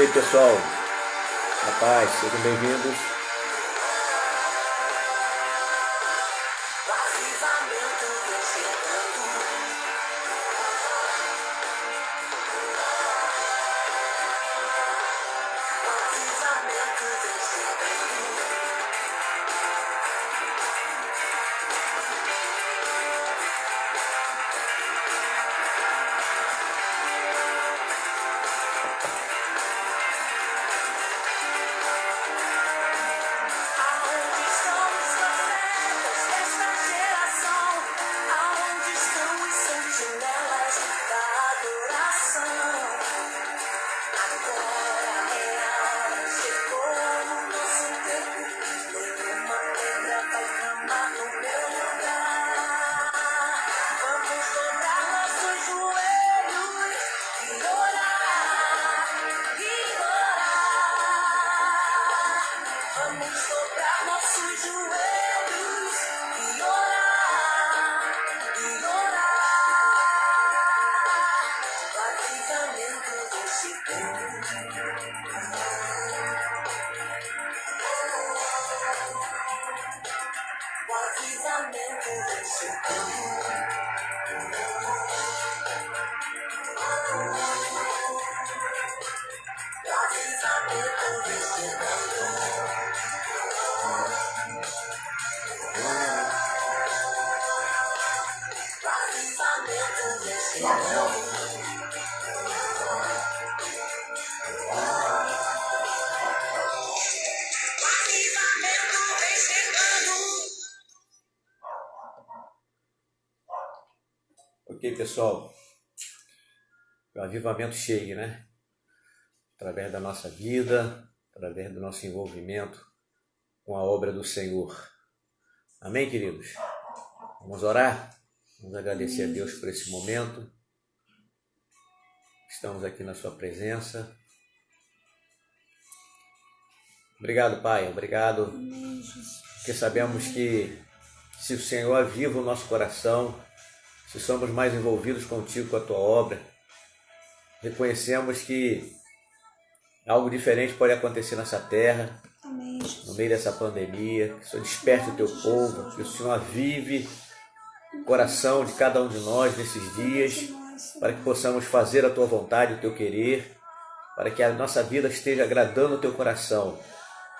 E aí, pessoal, na paz, sejam bem-vindos. Ok, pessoal, o avivamento chegue, né? Através da nossa vida, através do nosso envolvimento com a obra do Senhor. Amém, queridos? Vamos orar? Vamos agradecer a Deus por esse momento. Estamos aqui na sua presença. Obrigado, Pai, obrigado, porque sabemos que se o Senhor aviva o nosso coração, se somos mais envolvidos contigo, com a tua obra, reconhecemos que algo diferente pode acontecer nessa terra, no meio dessa pandemia. Que o Senhor desperte o teu povo, que o Senhor avive o coração de cada um de nós nesses dias, para que possamos fazer a tua vontade, o teu querer, para que a nossa vida esteja agradando o teu coração.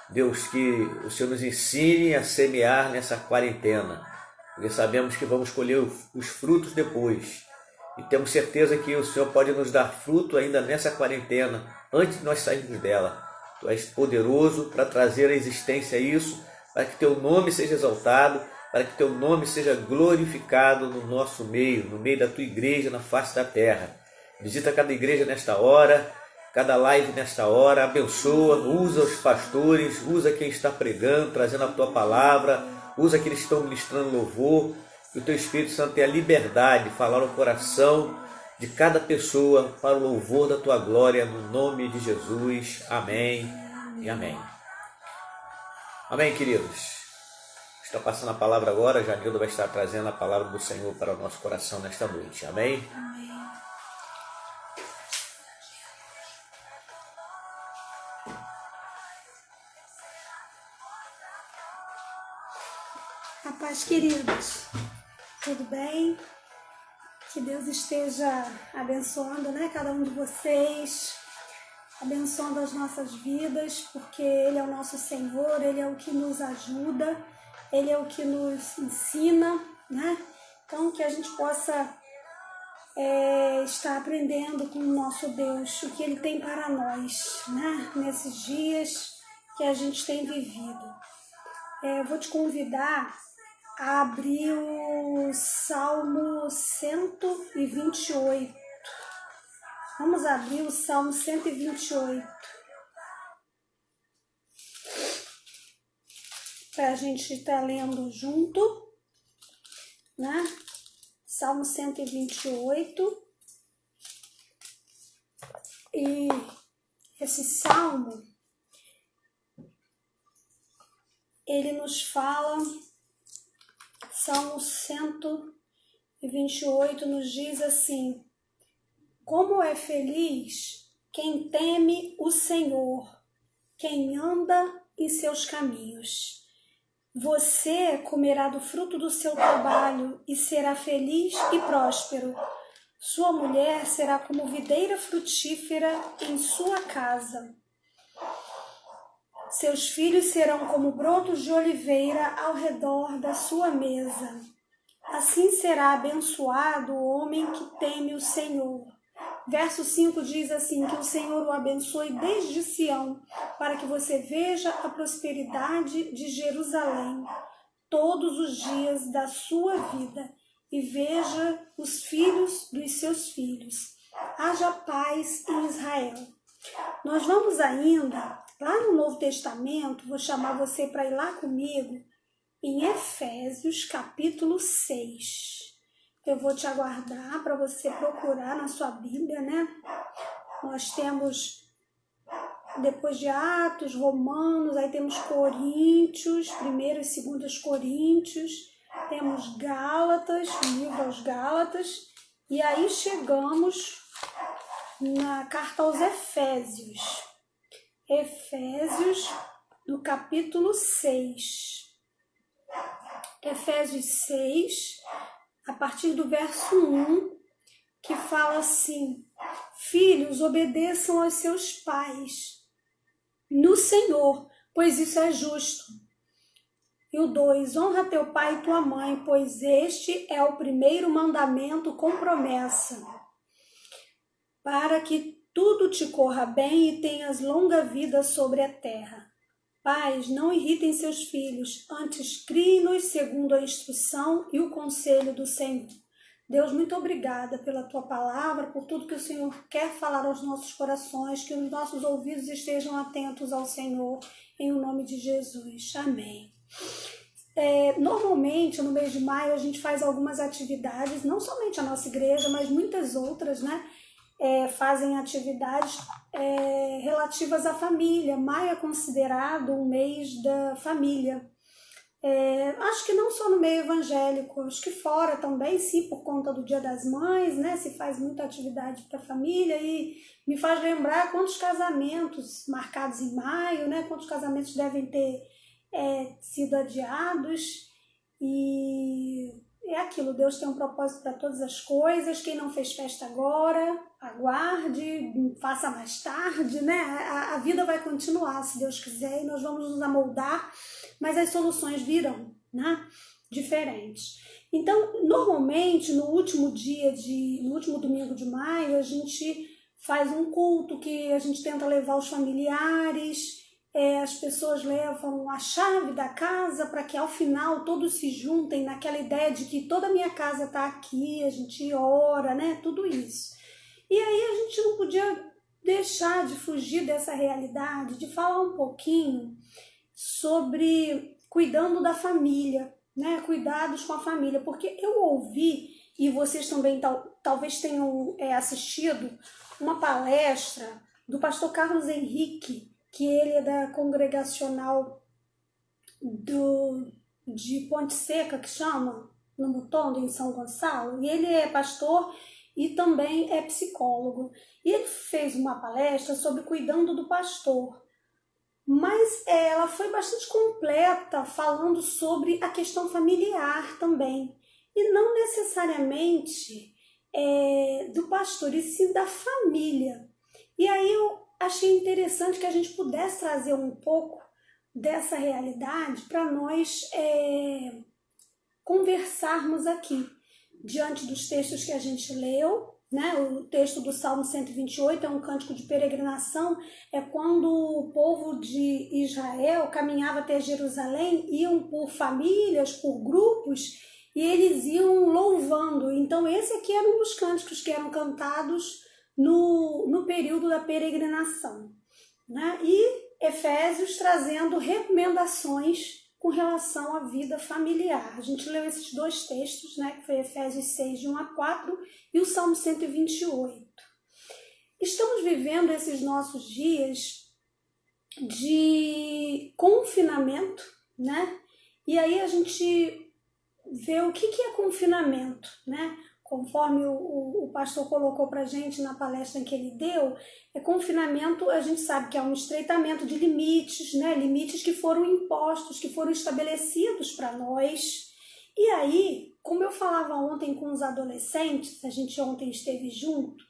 Deus, que o Senhor nos ensine a semear nessa quarentena, porque sabemos que vamos colher os frutos depois. E temos certeza que o Senhor pode nos dar fruto ainda nessa quarentena, antes de nós sairmos dela. Tu és poderoso para trazer à existência isso, para que teu nome seja exaltado, para que teu nome seja glorificado no nosso meio, no meio da tua igreja, na face da terra. Visita cada igreja nesta hora, cada live nesta hora, abençoa, usa os pastores, usa quem está pregando, trazendo a tua palavra, usa aqueles que estão ministrando louvor, que o teu Espírito Santo tenha liberdade de falar no coração de cada pessoa para o louvor da tua glória, no nome de Jesus. Amém e amém. Amém, queridos. Está passando a palavra agora, Janilda vai estar trazendo a palavra do Senhor para o nosso coração nesta noite. Amém? A paz, queridos. Tudo bem? Que Deus esteja abençoando, cada um de vocês, abençoando as nossas vidas, porque Ele é o nosso Senhor, Ele é o que nos ajuda, Ele é o que nos ensina, Então, que a gente possa estar aprendendo com o nosso Deus, o que Ele tem para nós, nesses dias que a gente tem vivido. Vou te convidar a abrir o Salmo 128. Vamos abrir o Salmo 128. Para a gente estar lendo junto, Salmo 128. E esse salmo, ele nos fala, Salmo 128 nos diz assim: como é feliz quem teme o Senhor, quem anda em seus caminhos. Você comerá do fruto do seu trabalho e será feliz e próspero. Sua mulher será como videira frutífera em sua casa. Seus filhos serão como brotos de oliveira ao redor da sua mesa. Assim será abençoado o homem que teme o Senhor. Verso 5 diz assim, que o Senhor o abençoe desde Sião, para que você veja a prosperidade de Jerusalém todos os dias da sua vida e veja os filhos dos seus filhos. Haja paz em Israel. Nós vamos ainda, lá no Novo Testamento, vou chamar você para ir lá comigo, em Efésios capítulo 6. Eu vou te aguardar para você procurar na sua Bíblia, Nós temos, depois de Atos, Romanos, aí temos Coríntios, 1º e 2º Coríntios, temos Gálatas, livro aos Gálatas, e aí chegamos na carta aos Efésios. Efésios, no capítulo 6. Efésios 6, a partir do verso 1, que fala assim: filhos, obedeçam aos seus pais no Senhor, pois isso é justo. E o 2, honra teu pai e tua mãe, pois este é o primeiro mandamento com promessa, para que tudo te corra bem e tenhas longa vida sobre a terra. Pais, não irritem seus filhos, antes criem-nos segundo a instrução e o conselho do Senhor. Deus, muito obrigada pela tua palavra, por tudo que o Senhor quer falar aos nossos corações, que os nossos ouvidos estejam atentos ao Senhor, em nome de Jesus. Amém. Normalmente, no mês de maio, a gente faz algumas atividades, não somente a nossa igreja, mas muitas outras, fazem atividades relativas à família. Maio é considerado um mês da família. Acho que não só no meio evangélico, acho que fora também, sim, por conta do Dia das Mães, se faz muita atividade para a família, e me faz lembrar quantos casamentos marcados em maio, quantos casamentos devem ter sido adiados. E é aquilo, Deus tem um propósito para todas as coisas. Quem não fez festa agora, aguarde, faça mais tarde, A vida vai continuar, se Deus quiser, e nós vamos nos amoldar, mas as soluções virão, diferentes. Então, normalmente, no último domingo de maio, a gente faz um culto que a gente tenta levar os familiares. As pessoas levam a chave da casa para que ao final todos se juntem naquela ideia de que toda a minha casa está aqui, a gente ora, tudo isso. E aí a gente não podia deixar de fugir dessa realidade, de falar um pouquinho sobre cuidando da família, cuidados com a família, porque eu ouvi, e vocês também talvez tenham assistido, uma palestra do pastor Carlos Henrique, que ele é da congregacional de Ponte Seca, que chama, no Mutondo, em São Gonçalo, e ele é pastor e também é psicólogo. E ele fez uma palestra sobre cuidando do pastor. mas ela foi bastante completa, falando sobre a questão familiar também, e não necessariamente do pastor, e sim da família. E aí eu achei interessante que a gente pudesse trazer um pouco dessa realidade para nós conversarmos aqui, diante dos textos que a gente leu, né? O texto do Salmo 128 é um cântico de peregrinação, é quando o povo de Israel caminhava até Jerusalém, iam por famílias, por grupos, e eles iam louvando. Então esse aqui era um dos cânticos que eram cantados no período da peregrinação, né? E Efésios trazendo recomendações com relação à vida familiar. A gente leu esses dois textos, né, que foi Efésios 6, de 1 a 4, e o Salmo 128. Estamos vivendo esses nossos dias de confinamento, né? E aí a gente vê o que é confinamento, né? Conforme o pastor colocou para a gente na palestra que ele deu, confinamento, a gente sabe que é um estreitamento de limites, né? Limites que foram impostos, que foram estabelecidos para nós. E aí, como eu falava ontem com os adolescentes, a gente ontem esteve junto,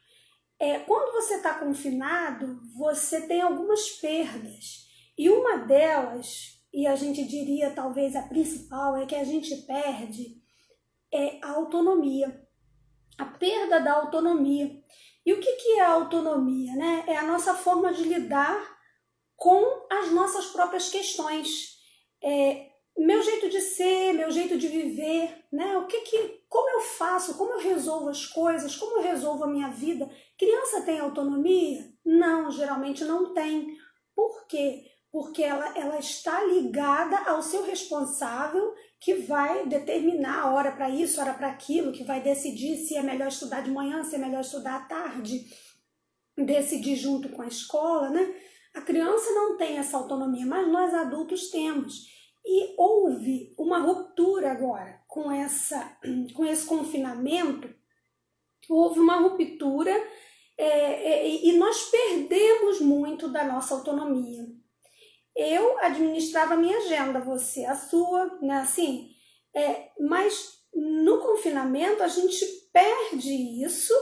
quando você está confinado, você tem algumas perdas. E uma delas, e a gente diria talvez a principal, é que a gente perde a autonomia. A perda da autonomia. E o que é a autonomia, né? É a nossa forma de lidar com as nossas próprias questões. Meu jeito de ser, meu jeito de viver, né? Como eu faço, como eu resolvo as coisas, como eu resolvo a minha vida. Criança tem autonomia? Não, geralmente não tem. Por quê? Porque ela está ligada ao seu responsável, que vai determinar a hora para isso, a hora para aquilo, que vai decidir se é melhor estudar de manhã, se é melhor estudar à tarde, decidir junto com a escola, né? A criança não tem essa autonomia, mas nós adultos temos. E houve uma ruptura agora com esse confinamento, houve uma ruptura e nós perdemos muito da nossa autonomia. Eu administrava a minha agenda, você a sua, né? Assim, mas no confinamento a gente perde isso,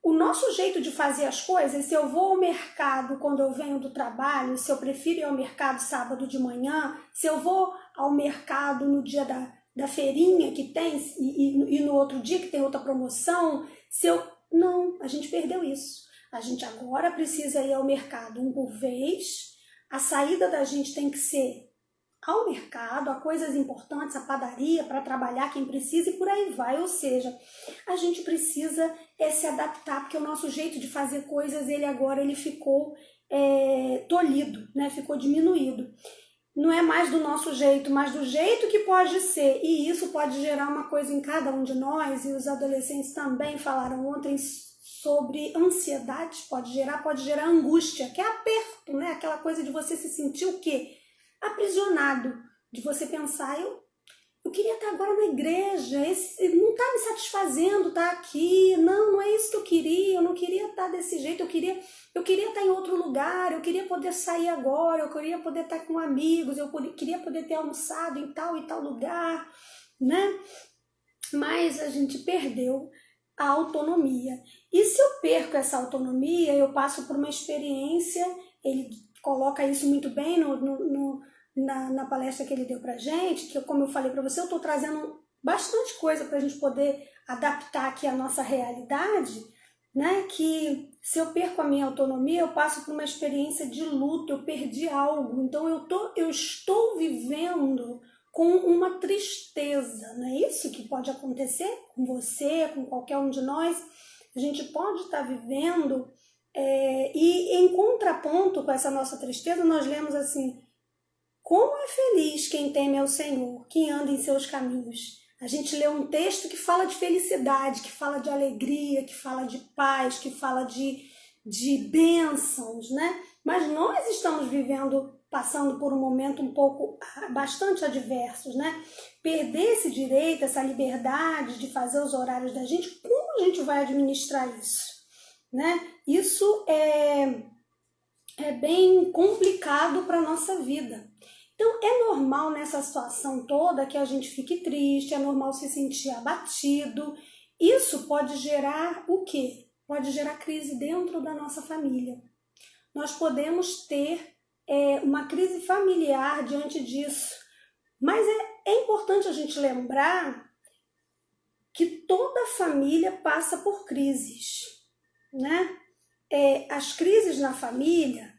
o nosso jeito de fazer as coisas. Se eu vou ao mercado quando eu venho do trabalho, se eu prefiro ir ao mercado sábado de manhã, se eu vou ao mercado no dia da feirinha que tem e no outro dia que tem outra promoção, não, a gente perdeu isso. A gente agora precisa ir ao mercado um por vez. A saída da gente tem que ser ao mercado, a coisas importantes, a padaria, para trabalhar quem precisa e por aí vai. Ou seja, a gente precisa se adaptar, porque o nosso jeito de fazer coisas, ele ficou tolhido, né? Ficou diminuído. Não é mais do nosso jeito, mas do jeito que pode ser. E isso pode gerar uma coisa em cada um de nós, e os adolescentes também falaram ontem sobre ansiedade, pode gerar angústia, que é aperto, né? Aquela coisa de você se sentir o quê? Aprisionado, de você pensar, eu queria estar agora na igreja, não está me satisfazendo estar aqui, não é isso que eu não queria estar desse jeito, eu queria estar em outro lugar, eu queria poder sair agora, eu queria poder estar com amigos, eu queria poder ter almoçado em tal e tal lugar, né? Mas a gente perdeu a autonomia. E se eu perco essa autonomia, eu passo por uma experiência, ele coloca isso muito bem na palestra que ele deu pra gente, que como eu falei para você, eu estou trazendo bastante coisa para a gente poder adaptar aqui a nossa realidade, né? Que se eu perco a minha autonomia, eu passo por uma experiência de luto, eu perdi algo, então eu estou vivendo com uma tristeza, não é isso que pode acontecer com você, com qualquer um de nós? A gente pode estar vivendo, e em contraponto com essa nossa tristeza, nós lemos assim: como é feliz quem teme ao Senhor, quem anda em seus caminhos. A gente lê um texto que fala de felicidade, que fala de alegria, que fala de paz, que fala de bênçãos, né? Mas nós estamos passando por um momento bastante adversos, né? Perder esse direito, essa liberdade de fazer os horários da gente, como a gente vai administrar isso, né? Isso bem complicado para a nossa vida. Então, é normal nessa situação toda que a gente fique triste, é normal se sentir abatido. Isso pode gerar o quê? Pode gerar crise dentro da nossa família. Nós podemos ter uma crise familiar diante disso. Mas é importante a gente lembrar que toda família passa por crises, né? As crises na família,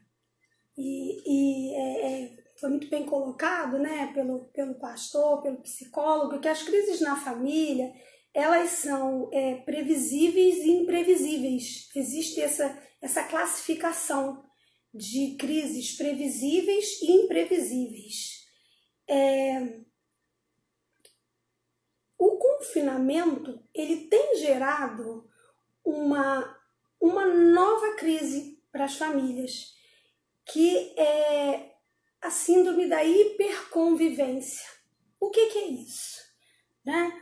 foi muito bem colocado, né, pelo pastor, pelo psicólogo, que as crises na família, elas são previsíveis e imprevisíveis. Existe essa classificação de crises previsíveis e imprevisíveis. O confinamento, ele tem gerado uma nova crise para as famílias, que é a síndrome da hiperconvivência. O que é isso? Né?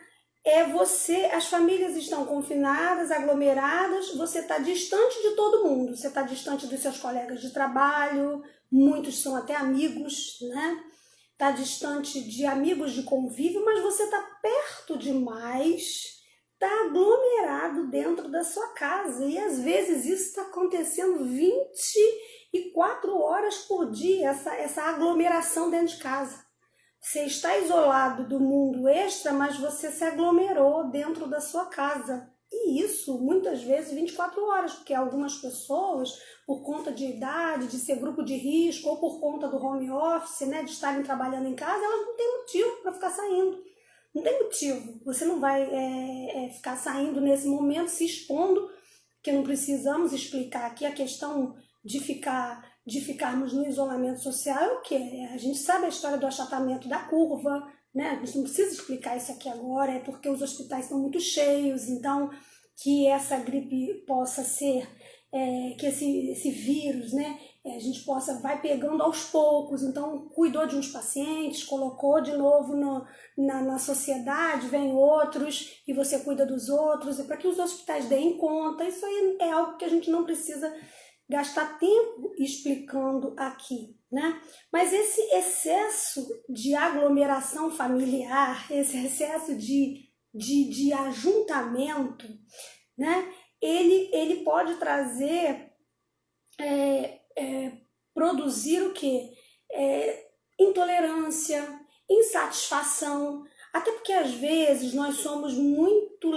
As famílias estão confinadas, aglomeradas, você está distante de todo mundo, você está distante dos seus colegas de trabalho, muitos são até amigos, né? Está distante de amigos de convívio, mas você está perto demais, está aglomerado dentro da sua casa. E às vezes isso está acontecendo 24 horas por dia, essa aglomeração dentro de casa. Você está isolado do mundo extra, mas você se aglomerou dentro da sua casa. E isso, muitas vezes, 24 horas, porque algumas pessoas, por conta de idade, de ser grupo de risco, ou por conta do home office, né, de estarem trabalhando em casa, elas não têm motivo para ficar saindo. Não tem motivo. Você não vai ficar saindo nesse momento, se expondo, porque não precisamos explicar aqui a questão de ficarmos no isolamento social é o quê? A gente sabe a história do achatamento da curva, né? A gente não precisa explicar isso aqui agora, é porque os hospitais estão muito cheios, então que essa gripe possa ser, que esse vírus, né? A gente vai pegando aos poucos, então cuidou de uns pacientes, colocou de novo na sociedade, vem outros e você cuida dos outros, e para que os hospitais deem conta, isso aí é algo que a gente não precisa gastar tempo explicando aqui, né? Mas esse excesso de aglomeração familiar, esse excesso de ajuntamento, né? Ele pode trazer, produzir o quê? Intolerância, insatisfação, até porque às vezes nós somos muito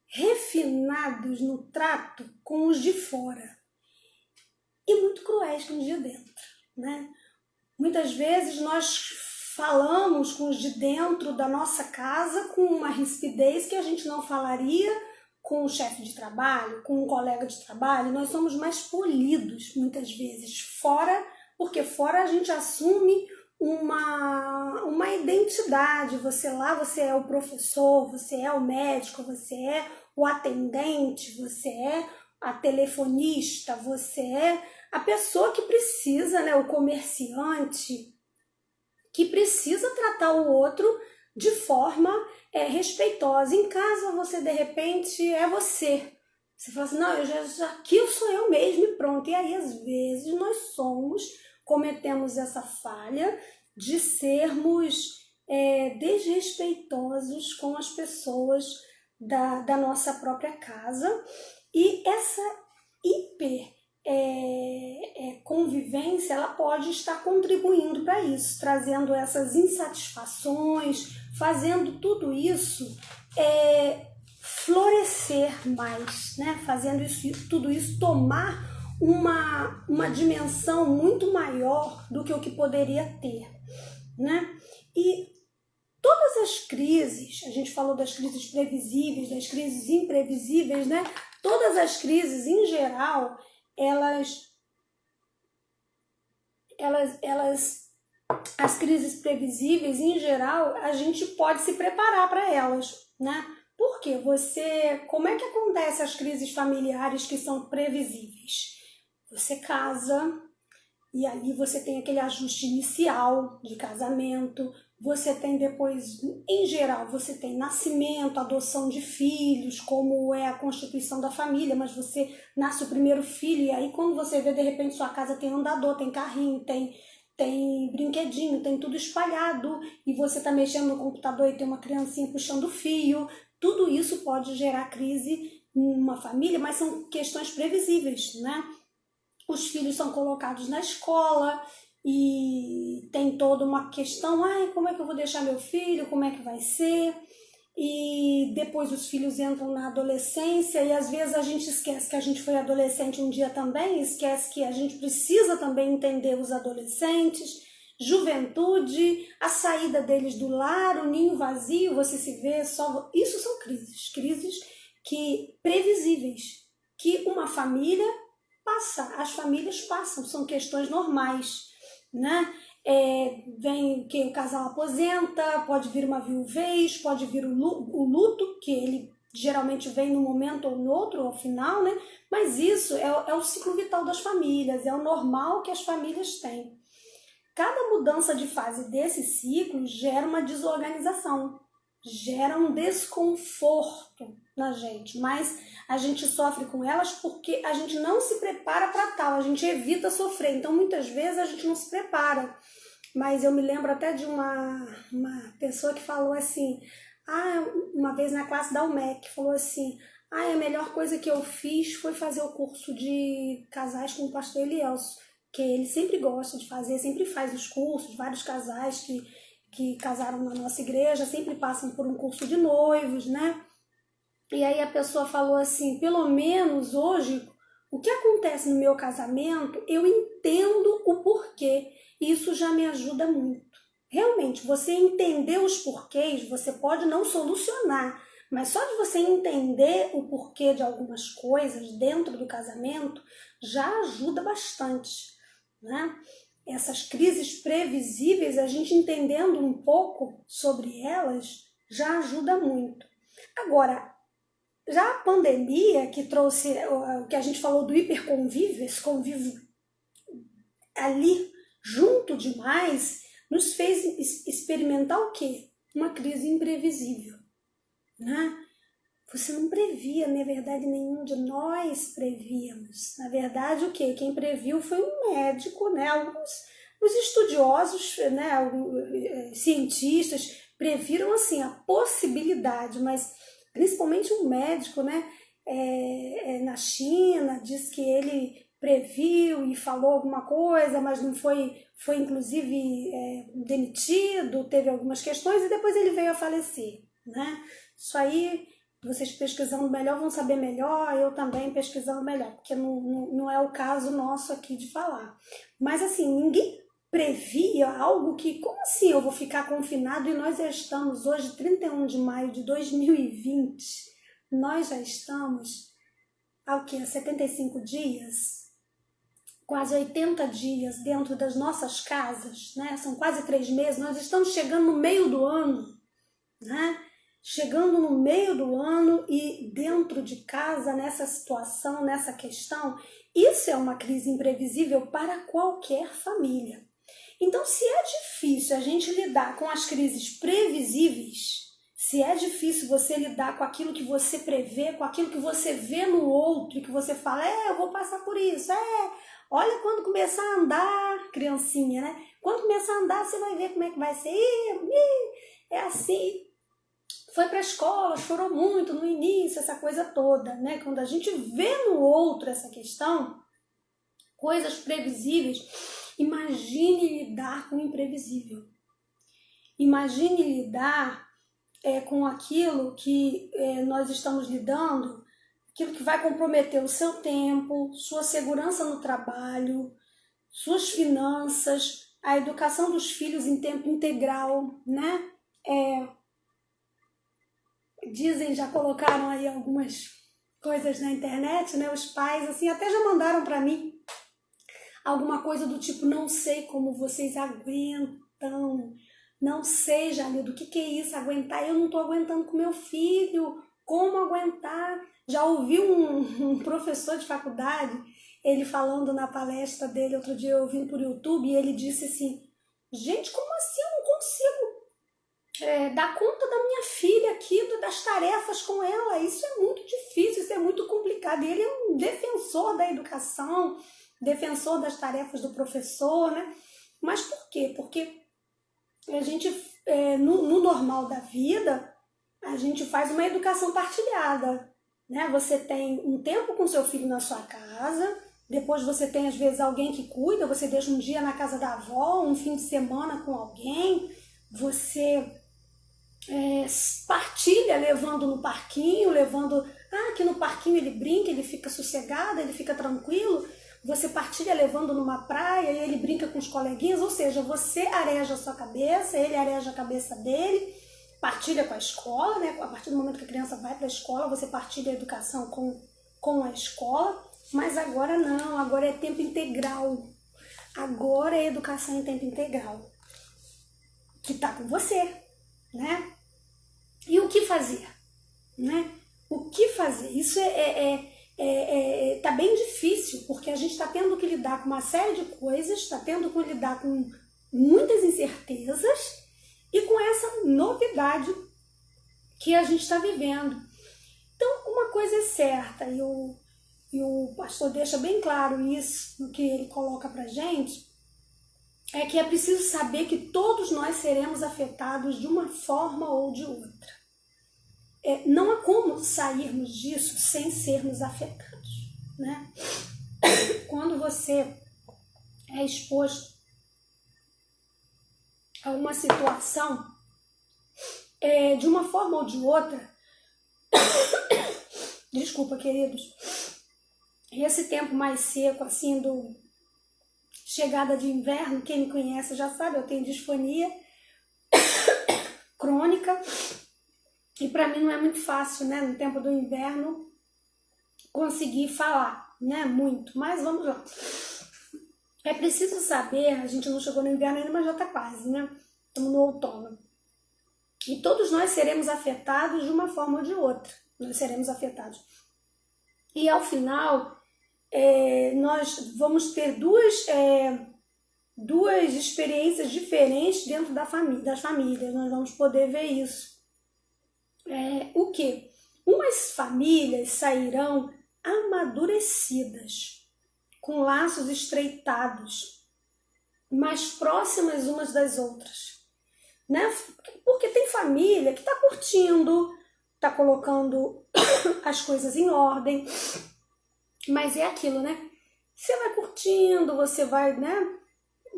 refinados no trato com os de fora e muito cruéis com os de dentro, né? Muitas vezes nós falamos com os de dentro da nossa casa com uma rispidez que a gente não falaria com o chefe de trabalho, com um colega de trabalho. Nós somos mais polidos muitas vezes fora, porque fora a gente assume uma identidade. Você é o professor, você é o médico, você é o atendente, você é a telefonista, você é a pessoa que precisa, né, o comerciante, que precisa tratar o outro de forma respeitosa. Em casa você de repente é você. Você fala assim, não, aqui eu sou eu mesmo e pronto. E aí às vezes nós cometemos essa falha de sermos desrespeitosos com as pessoas da nossa própria casa. E essa convivência, ela pode estar contribuindo para isso, trazendo essas insatisfações, fazendo tudo isso florescer mais, né? Fazendo tudo isso tomar uma dimensão muito maior do que o que poderia ter, né? E todas as crises, a gente falou das crises previsíveis, das crises imprevisíveis, né? Todas as crises, em geral, as crises previsíveis, em geral, a gente pode se preparar para elas, né? Por quê? Como é que acontecem as crises familiares que são previsíveis? Você casa, E ali você tem aquele ajuste inicial de casamento, você tem depois, em geral, você tem nascimento, adoção de filhos, como é a constituição da família, mas você nasce o primeiro filho e aí quando você vê, de repente, sua casa tem andador, tem carrinho, tem brinquedinho, tem tudo espalhado e você está mexendo no computador e tem uma criancinha puxando fio. Tudo isso pode gerar crise numa família, mas são questões previsíveis, né? Os filhos são colocados na escola e tem toda uma questão, como é que eu vou deixar meu filho, como é que vai ser? E depois os filhos entram na adolescência e às vezes a gente esquece que a gente foi adolescente um dia também, esquece que a gente precisa também entender os adolescentes, juventude, a saída deles do lar, o ninho vazio, você se vê só... Isso são crises que previsíveis, que uma família passa, as famílias passam, são questões normais, né? Vem que o casal aposenta, pode vir uma viuvez, pode vir o luto, que ele geralmente vem num momento ou no outro, ao final, né? Mas isso é o ciclo vital das famílias, é o normal que as famílias têm. Cada mudança de fase desse ciclo gera uma desorganização, gera um desconforto na gente, mas a gente sofre com elas porque a gente não se prepara para tal, a gente evita sofrer, então muitas vezes a gente não se prepara. Mas eu me lembro até de uma pessoa que falou assim, uma vez na classe da UMEC, falou assim, a melhor coisa que eu fiz foi fazer o curso de casais com o pastor Elielso, que ele sempre gosta de fazer, sempre faz os cursos, vários casais que casaram na nossa igreja, sempre passam por um curso de noivos, né? E aí a pessoa falou assim, pelo menos hoje, o que acontece no meu casamento, eu entendo o porquê, e isso já me ajuda muito. Realmente, você entender os porquês, você pode não solucionar, mas só de você entender o porquê de algumas coisas dentro do casamento, já ajuda bastante, né? Essas crises previsíveis, a gente entendendo um pouco sobre elas, já ajuda muito. Agora, já a pandemia, que trouxe o que a gente falou do hiperconvívio, esse convívio ali junto demais, nos fez experimentar o quê? Uma crise imprevisível, né? Você não previa, na verdade, nenhum de nós prevíamos. Na verdade, o quê? Quem previu foi um médico, né? Os estudiosos, né? Cientistas previram assim a possibilidade, mas principalmente um médico, né? Na China, diz que ele previu e falou alguma coisa, mas não foi inclusive demitido, teve algumas questões e depois ele veio a falecer, né? Isso aí, vocês pesquisando melhor vão saber melhor, eu também pesquisando melhor, porque não é o caso nosso aqui de falar. Mas assim, ninguém previa algo que, como assim eu vou ficar confinado e nós já estamos hoje, 31 de maio de 2020, nós já estamos há 75 dias? Quase 80 dias dentro das nossas casas, né? São quase 3 meses, nós estamos chegando no meio do ano, né? Chegando no meio do ano e dentro de casa, nessa situação, nessa questão, isso é uma crise imprevisível para qualquer família. Então, se é difícil a gente lidar com as crises previsíveis, se é difícil você lidar com aquilo que você prevê, com aquilo que você vê no outro e que você fala, eu vou passar por isso, olha quando começar a andar, criancinha, né? Quando começar a andar, você vai ver como é que vai ser. É assim. Foi para a escola, chorou muito no início, essa coisa toda, né? Quando a gente vê no outro essa questão, coisas previsíveis, imagine lidar com o imprevisível. Imagine lidar com aquilo que nós estamos lidando, aquilo que vai comprometer o seu tempo, sua segurança no trabalho, suas finanças, a educação dos filhos em tempo integral, né? Dizem, já colocaram aí algumas coisas na internet, né? Os pais, assim, até já mandaram para mim alguma coisa do tipo, não sei como vocês aguentam, não sei, Jalildo, o que é isso, aguentar? Eu não estou aguentando com meu filho, como aguentar? Já ouvi um professor de faculdade, ele falando na palestra dele, outro dia eu vi por YouTube, e ele disse assim, gente, como assim eu não consigo dar conta da minha filha aqui, das tarefas com ela? Isso é muito difícil, isso é muito complicado. E ele é um defensor da educação, defensor das tarefas do professor, né? Mas por quê? Porque a gente, no normal da vida, a gente faz uma educação partilhada, né? Você tem um tempo com seu filho na sua casa, depois você tem, às vezes, alguém que cuida, você deixa um dia na casa da avó, um fim de semana com alguém, você partilha levando no parquinho, aqui no parquinho ele brinca, ele fica sossegado, ele fica tranquilo, você partilha levando numa praia e ele brinca com os coleguinhas, ou seja, você areja a sua cabeça, ele areja a cabeça dele, partilha com a escola, né? A partir do momento que a criança vai para a escola, você partilha a educação com a escola, mas agora não, agora é tempo integral, agora é educação em tempo integral, que está com você, né? E o que fazer, né? O que fazer? Isso tá bem difícil, porque a gente está tendo que lidar com uma série de coisas, está tendo que lidar com muitas incertezas e com essa novidade que a gente está vivendo. Então, uma coisa é certa, e o pastor deixa bem claro isso no que ele coloca pra gente, é que é preciso saber que todos nós seremos afetados de uma forma ou de outra. Não há como sairmos disso sem sermos afetados, né? Quando você é exposto a uma situação, de uma forma ou de outra, desculpa, queridos, esse tempo mais seco, assim, chegada de inverno, quem me conhece já sabe, eu tenho disfonia crônica, e para mim não é muito fácil, né, no tempo do inverno, conseguir falar, né, muito, mas vamos lá. É preciso saber, a gente não chegou no inverno ainda, mas já está quase, né, estamos no outono. E todos nós seremos afetados de uma forma ou de outra, nós seremos afetados. E ao final, nós vamos ter duas experiências diferentes dentro das famílias, nós vamos poder ver isso. O quê? Umas famílias sairão amadurecidas, com laços estreitados, mais próximas umas das outras, né? Porque tem família que está curtindo, está colocando as coisas em ordem, mas é aquilo, né? Você vai curtindo, você vai, né?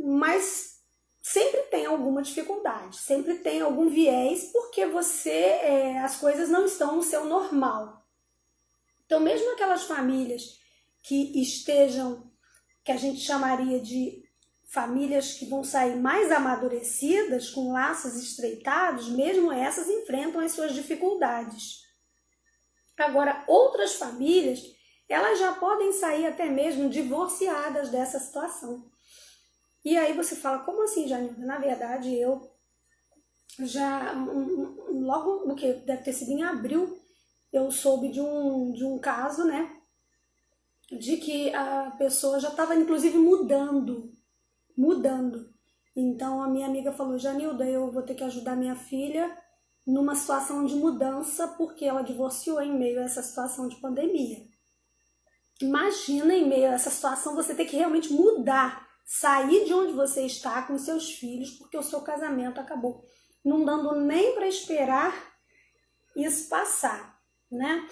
Mas sempre tem alguma dificuldade, sempre tem algum viés, porque as coisas não estão no seu normal. Então, mesmo aquelas famílias que estejam, que a gente chamaria de famílias que vão sair mais amadurecidas, com laços estreitados, mesmo essas enfrentam as suas dificuldades. Agora, outras famílias, elas já podem sair até mesmo divorciadas dessa situação. E aí você fala, como assim, Janilda? Na verdade, eu já, logo no que deve ter sido em abril, eu soube de um caso, né, de que a pessoa já estava, inclusive, mudando. Então, a minha amiga falou, Janilda, eu vou ter que ajudar minha filha numa situação de mudança, porque ela divorciou em meio a essa situação de pandemia. Imagina, em meio a essa situação, você ter que realmente mudar, sair de onde você está com seus filhos, porque o seu casamento acabou não dando nem para esperar isso passar, né?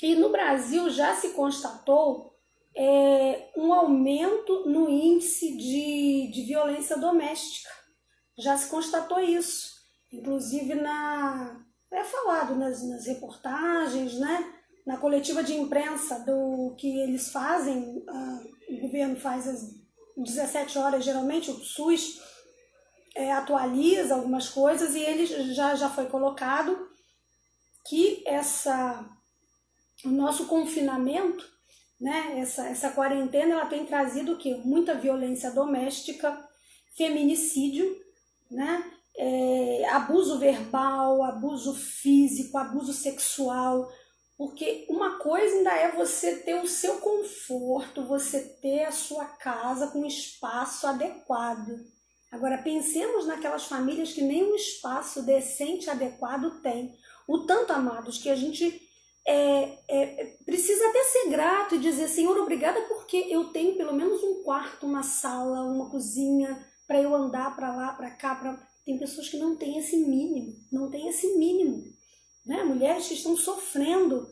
E no Brasil já se constatou um aumento no índice de violência doméstica. Já se constatou isso. Inclusive é falado nas reportagens, né? Na coletiva de imprensa do que eles fazem, o governo faz às 17 horas, geralmente o SUS atualiza algumas coisas, e ele já foi colocado que o nosso confinamento, né, essa quarentena, ela tem trazido o quê? Muita violência doméstica, feminicídio, né, abuso verbal, abuso físico, abuso sexual, Porque uma coisa ainda é você ter o seu conforto, você ter a sua casa com espaço adequado. Agora, pensemos naquelas famílias que nem um espaço decente, adequado tem. O tanto, amados, que a gente precisa até ser grato e dizer, Senhor, obrigada porque eu tenho pelo menos um quarto, uma sala, uma cozinha, para eu andar para lá, para cá. Tem pessoas que não têm esse mínimo, não têm esse mínimo. Né? Mulheres que estão sofrendo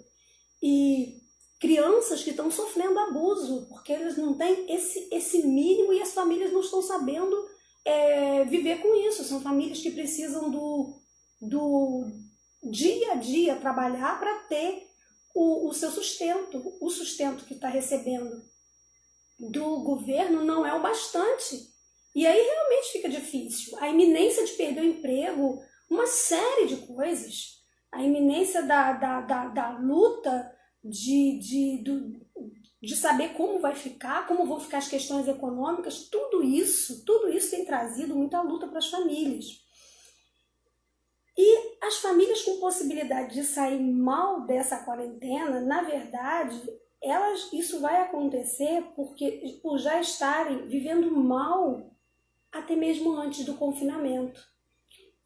e crianças que estão sofrendo abuso, porque eles não têm esse mínimo e as famílias não estão sabendo viver com isso. São famílias que precisam do dia a dia trabalhar para ter o seu sustento. O sustento que está recebendo do governo não é o bastante. E aí realmente fica difícil. A iminência de perder o emprego, uma série de coisas. A iminência da luta de saber como vai ficar, como vão ficar as questões econômicas, tudo isso tem trazido muita luta para as famílias. E as famílias com possibilidade de sair mal dessa quarentena, na verdade, isso vai acontecer por já estarem vivendo mal até mesmo antes do confinamento.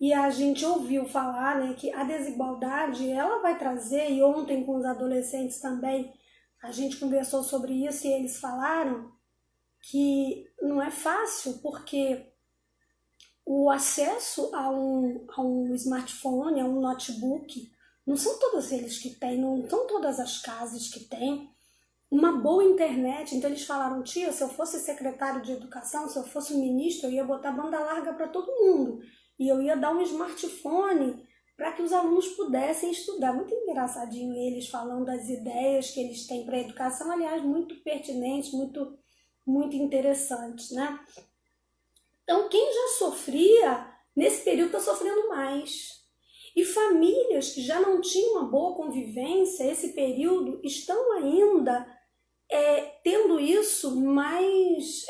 E a gente ouviu falar, né, que a desigualdade ela vai trazer, e ontem com os adolescentes também a gente conversou sobre isso e eles falaram que não é fácil porque o acesso a um smartphone, a um notebook, não são todos eles que têm, não são todas as casas que têm uma boa internet. Então eles falaram, tia, se eu fosse secretário de educação, se eu fosse ministro, eu ia botar banda larga para todo mundo. E eu ia dar um smartphone para que os alunos pudessem estudar. Muito engraçadinho eles falando das ideias que eles têm para a educação, aliás, muito pertinentes, muito, muito interessantes, né? Então, quem já sofria, nesse período está sofrendo mais. E famílias que já não tinham uma boa convivência, esse período, estão ainda tendo isso mais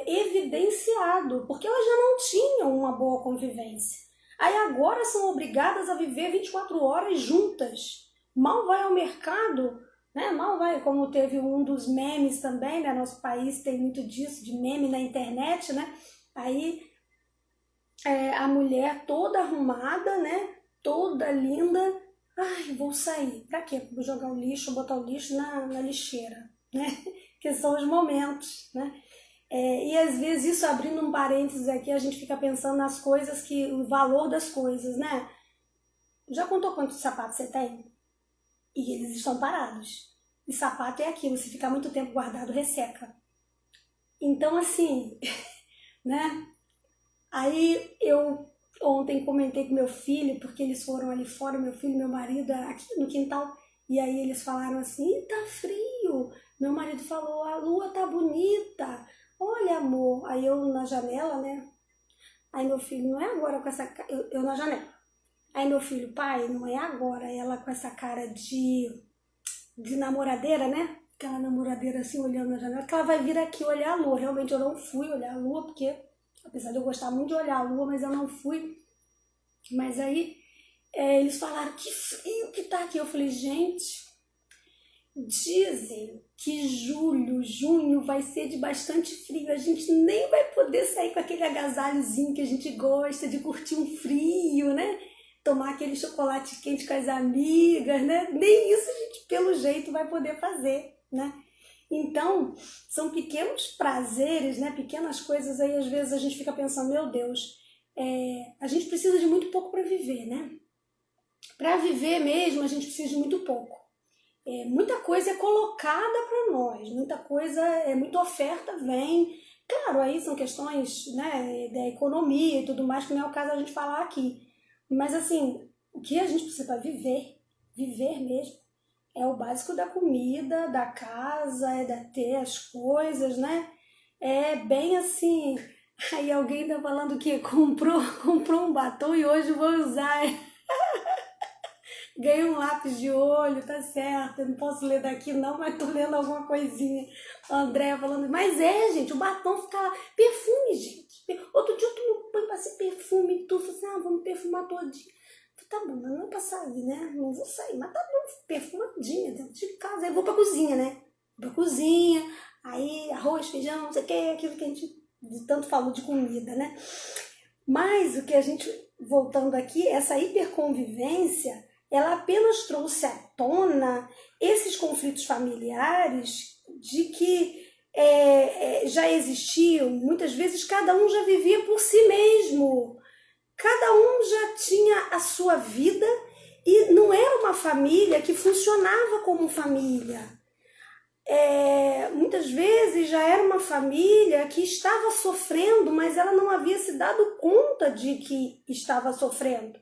evidenciado, porque elas já não tinham uma boa convivência. Aí agora são obrigadas a viver 24 horas juntas. Mal vai ao mercado, né? Mal vai, como teve um dos memes também, né? Nosso país tem muito disso, de meme na internet, né? Aí a mulher toda arrumada, né? Toda linda. Ai, vou sair. Pra quê? Vou jogar o lixo, botar o lixo na lixeira, né? Que são os momentos, né? E às vezes isso, abrindo um parênteses aqui, a gente fica pensando nas coisas, o valor das coisas, né? Já contou quantos sapatos você tem? E eles estão parados. E sapato é aquilo, se ficar muito tempo guardado, resseca. Então, assim, né? Aí eu ontem comentei com meu filho, porque eles foram ali fora, meu filho e meu marido, aqui no quintal, e aí eles falaram assim, tá frio. Meu marido falou, a lua tá bonita. Olha, amor. Aí eu na janela, né? Aí meu filho, não é agora com essa cara... Eu na janela. Aí meu filho, pai, não é agora. Ela com essa cara de namoradeira, né? Aquela namoradeira assim, olhando na janela, que ela vai vir aqui olhar a lua. Realmente eu não fui olhar a lua, porque apesar de eu gostar muito de olhar a lua, mas eu não fui. Mas aí eles falaram, que frio que tá aqui. Eu falei, gente, dizem que junho vai ser de bastante frio. A gente nem vai poder sair com aquele agasalhozinho que a gente gosta de curtir um frio, né? Tomar aquele chocolate quente com as amigas, né? Nem isso a gente, pelo jeito, vai poder fazer, né? Então, são pequenos prazeres, né? Pequenas coisas aí, às vezes a gente fica pensando, meu Deus, a gente precisa de muito pouco para viver, né? Para viver mesmo, a gente precisa de muito pouco. Muita coisa é colocada para nós, muita oferta vem. Claro, aí são questões, né, da economia e tudo mais, que não é o caso a gente falar aqui. Mas assim, o que a gente precisa para viver mesmo, é o básico da comida, da casa, da ter as coisas, né? É bem assim. Aí alguém tá falando que comprou um batom e hoje vou usar. Ganhei um lápis de olho, tá certo, eu não posso ler daqui não, mas tô lendo alguma coisinha. A Andréia falando, mas gente, o batom fica lá. Perfume, gente. Outro dia eu tomei um banho, passei perfume e tudo, falei assim, vamos perfumar todinho. Tá bom, mas não é pra sair, né? Não vou sair, mas tá bom, perfumadinha dentro de casa. Aí eu vou pra cozinha, né? Vou pra cozinha, aí arroz, feijão, não sei o que, aquilo que a gente tanto falou de comida, né? Mas o que a gente, voltando aqui, essa hiperconvivência, ela apenas trouxe à tona esses conflitos familiares de que já existiam, muitas vezes cada um já vivia por si mesmo. Cada um já tinha a sua vida e não era uma família que funcionava como família. Muitas vezes já era uma família que estava sofrendo, mas ela não havia se dado conta de que estava sofrendo.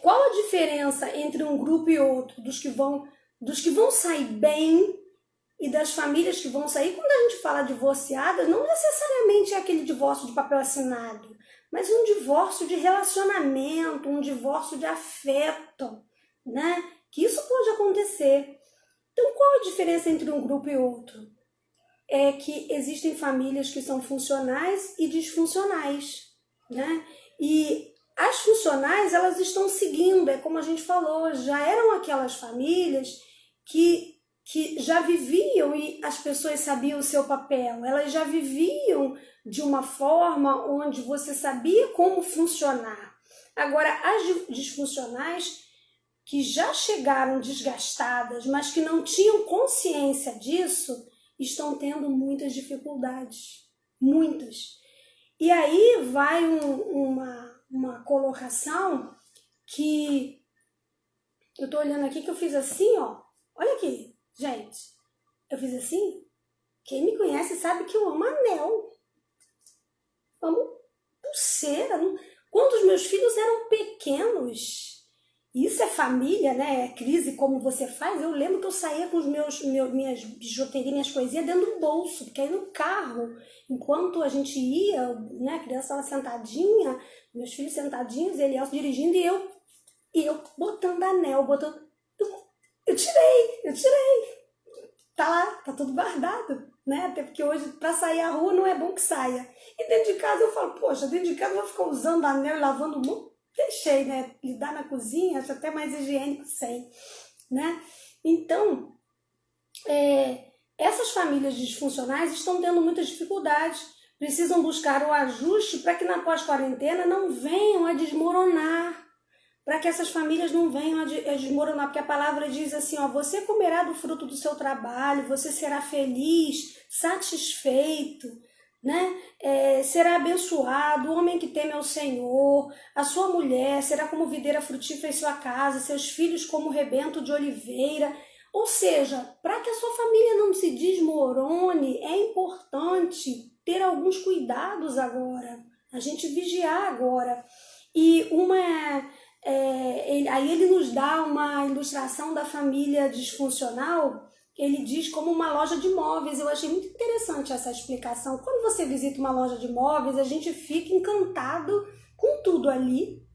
Qual a diferença entre um grupo e outro, dos que vão sair bem e das famílias que vão sair? Quando a gente fala divorciadas, não necessariamente é aquele divórcio de papel assinado, mas um divórcio de relacionamento, um divórcio de afeto, né? Que isso pode acontecer. Então, qual a diferença entre um grupo e outro? É que existem famílias que são funcionais e disfuncionais, né? E as funcionais, elas estão seguindo, é como a gente falou, já eram aquelas famílias que já viviam e as pessoas sabiam o seu papel, elas já viviam de uma forma onde você sabia como funcionar. Agora, as disfuncionais, que já chegaram desgastadas, mas que não tinham consciência disso, estão tendo muitas dificuldades, muitas. E aí vai uma colocação que eu tô olhando aqui, que eu fiz assim, ó, olha aqui, gente, eu fiz assim. Quem me conhece sabe que eu amo anel, amo pulseira. Quando os meus filhos eram pequenos, isso é família, né? É crise, como você faz. Eu lembro que eu saía com minhas bijuterias, minhas coisinhas dentro do bolso, porque aí no carro, enquanto a gente ia, né, a criança estava sentadinha, meus filhos sentadinhos, Elielson dirigindo e eu botando anel, eu tirei. Tá lá, tá tudo guardado, né? Até porque hoje, para sair à rua, não é bom que saia. E dentro de casa eu falo, poxa, dentro de casa eu vou ficar usando anel e lavando o mundo. Deixei, né? Lidar na cozinha, acho até mais higiênico sem, né? Então, essas famílias disfuncionais estão tendo muitas dificuldades, precisam buscar o ajuste para que na pós-quarentena não venham a desmoronar, para que essas famílias não venham a desmoronar, porque a palavra diz assim, ó, você comerá do fruto do seu trabalho, você será feliz, satisfeito, né? Será abençoado, o homem que teme ao Senhor, a sua mulher será como videira frutífera em sua casa, seus filhos como rebento de oliveira. Ou seja, para que a sua família não se desmorone, é importante ter alguns cuidados agora, a gente vigiar agora. E aí ele nos dá uma ilustração da família disfuncional. Ele diz como uma loja de móveis. Eu achei muito interessante essa explicação. Quando você visita uma loja de móveis, a gente fica encantado com tudo ali.